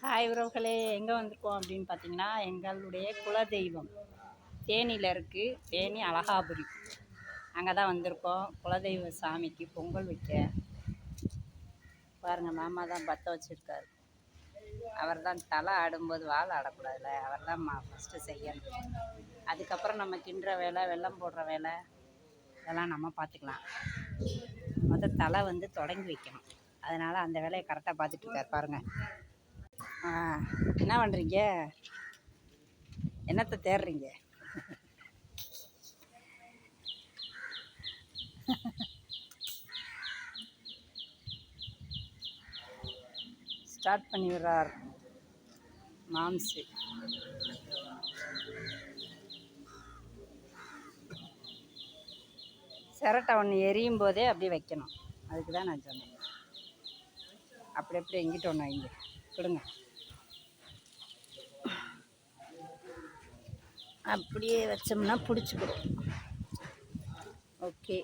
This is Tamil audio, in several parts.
ஹாய் உறவுகளே, எங்கே வந்திருக்கோம் அப்படின்னு பார்த்தீங்கன்னா, எங்களுடைய குலதெய்வம் தேனியில் இருக்குது. தேனி அழகாபுரி, அங்கே தான் வந்திருக்கோம். குலதெய்வ சாமிக்கு பொங்கல் வைக்க. பாருங்கள், மாமா தான் பற்ற வச்சுருக்காரு. அவர் தான் தலை ஆடும்போது வால் ஆடக்கூடாதுல்ல, அவர் தான் ஃபஸ்ட்டு செய்யணும். அதுக்கப்புறம் நம்ம கிண்டுற வேலை, வெல்லம் போடுற வேலை இதெல்லாம் நம்ம பார்த்துக்கலாம். தலை வந்து தொடங்கி வைக்கணும். அதனால் அந்த வேலையை கரெக்டாக பார்த்துட்ருக்கார் பாருங்கள். என்ன பண்ணுறீங்க? என்னத்தை தேடுறீங்க? ஸ்டார்ட் பண்ணி விடுறார் மாம்சு. சிரட்டை ஒன்று எரியும் போதே அப்படியே வைக்கணும். அதுக்கு தான் நான் சொன்னேன். அப்படி எங்கிட்ட ஒன்று வைங்க, கொடுங்க. அப்படியே வச்சோம்னா பிடிச்சிக்கிடும். ஓகே,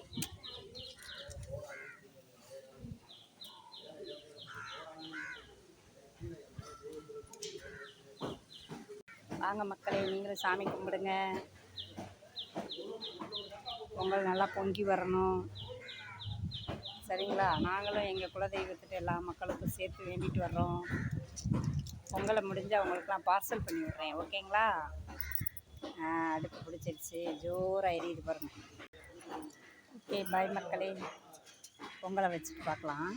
வாங்க மக்களே, நீங்களும் சாமி கும்பிடுங்க. பொங்கல் நல்லா பொங்கி வரணும், சரிங்களா? நாங்களும் எங்கள் குலதெய்வத்துட்டு எல்லா மக்களுக்கும் சேர்த்து வேண்டிட்டு வர்றோம். பொங்கலை முடிஞ்சு அவங்களுக்குலாம் பார்சல் பண்ணி விட்றேன், ஓகேங்களா? அடுப்பு பிடிச்சிருச்சு, ஜோராக எரியுது பாருங்கள். ஓகே, பாய் மக்களே, பொங்கலை வச்சுட்டு பார்க்கலாம்.